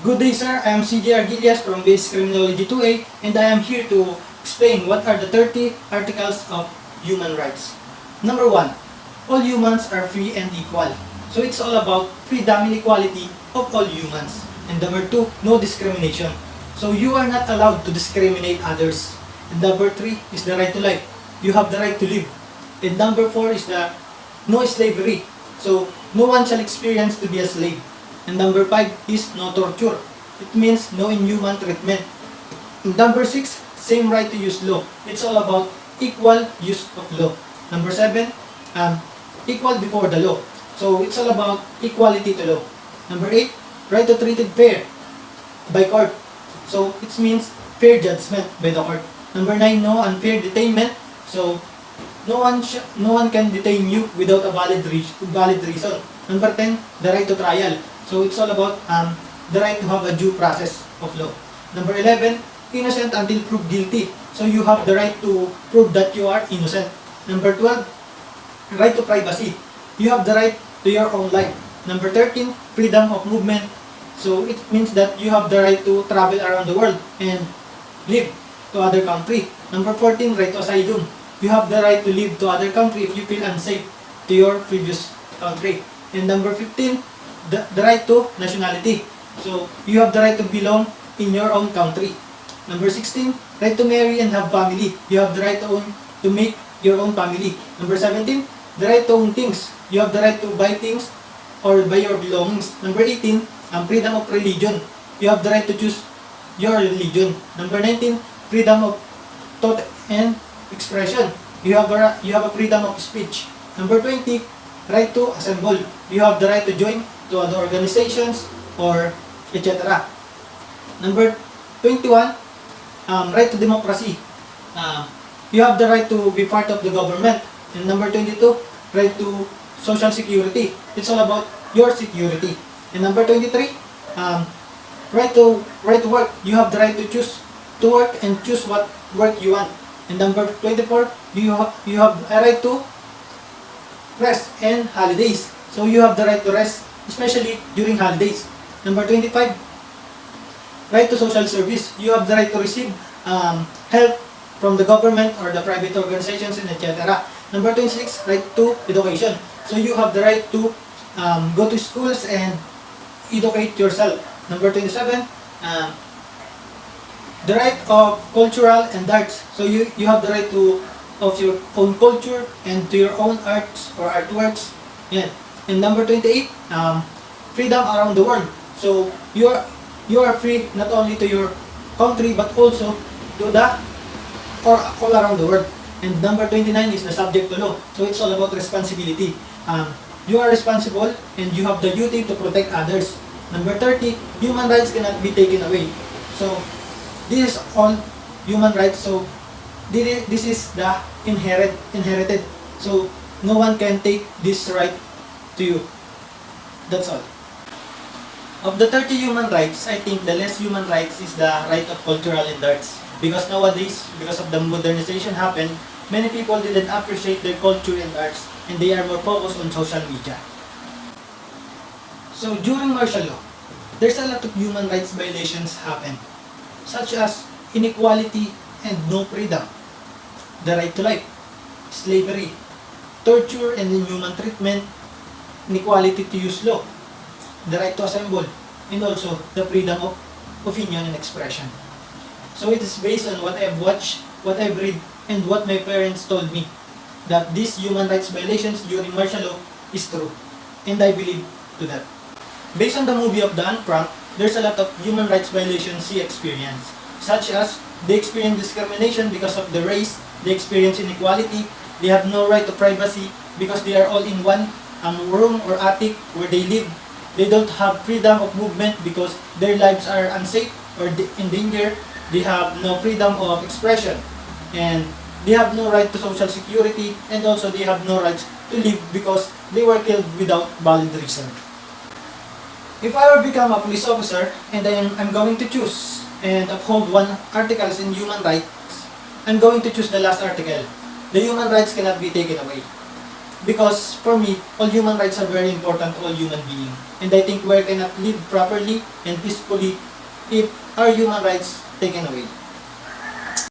Good day, sir. I am CJ Arguillas from Basic Criminology 2A, and I am here to explain what are the 30 articles of human rights. Number 1. All humans are free and equal. So it's all about freedom and equality of all humans. And number 2, no discrimination. So you are not allowed to discriminate others. And number 3 is the right to life. You have the right to live. And number 4 is the no slavery. So no one shall experience to be a slave. And number 5 is no torture. It means no inhuman treatment. And number 6, same right to use law. It's all about equal use of law. Number 7, equal before the law. So it's all about equality to law. Number 8, right to treated fair by court. So it means fair judgment by the court. Number 9, no unfair detainment. So no one can detain you without a valid reason. Number 10, the right to trial. So it's all about the right to have a due process of law. Number 11, innocent until proved guilty. So you have the right to prove that you are innocent. Number 12, right to privacy. You have the right to your own life. Number 13, freedom of movement. So it means that you have the right to travel around the world and live to other country. Number 14, right to asylum. You have the right to live to other country if you feel unsafe to your previous country. And number 15, the right to nationality. So you have the right to belong in your own country. Number 16, right to marry and have family. You have the right to make your own family. Number 17, the right to own things. You have the right to buy things or buy your belongings. Number 18, freedom of religion. You have the right to choose your religion. Number 19, freedom of thought and expression. You have a freedom of speech. Number 20, right to assemble. You have the right to join to other organizations or etc. Number 21, right to democracy. You have the right to be part of the government. And number 22, right to social security. It's all about your security. And number 23, right to work. You have the right to choose to work and choose what work you want. And number 24, you have a right to rest and holidays. So you have the right to rest, especially during holidays. Number 25, right to social service. You have the right to receive help from the government or the private organizations and etc. Number 26, right to education. So you have the right to go to schools and educate yourself. Number 27, the right of cultural and arts. So you have the right of your own culture and to your own arts or artworks. Yeah. And number 28, freedom around the world. So you are free not only to your country but also to the or all around the world. And number 29 is the subject to law. So it's all about responsibility. You are responsible and you have the duty to protect others. Number 30, human rights cannot be taken away. So this is all human rights. So this is the inherited. So no one can take this right to you. That's all. Of the 30 human rights, I think the less human rights is the right of cultural and arts. Because nowadays, because of the modernization happened, many people didn't appreciate their culture and arts and they are more focused on social media. So during martial law, there's a lot of human rights violations happen, such as inequality and no freedom, the right to life, slavery, torture and inhuman treatment, inequality to use law, the right to assemble, and also the freedom of opinion and expression. So it is based on what I've watched, what I've read, and what my parents told me, that these human rights violations during martial law is true, and I believe to that. Based on the movie of The Unpranked, there's a lot of human rights violations he experienced, such as they experience discrimination because of the race, they experience inequality, they have no right to privacy because they are all in one room or attic where they live. They don't have freedom of movement because their lives are unsafe or in danger. They have no freedom of expression, and they have no right to social security, and also they have no rights to live because they were killed without valid reason. If I were become a police officer and I'm going to choose and uphold one articles in human rights, I'm going to choose the last article. The human rights cannot be taken away. Because for me, all human rights are very important to all human beings. And I think we cannot live properly and peacefully if our human rights taken away.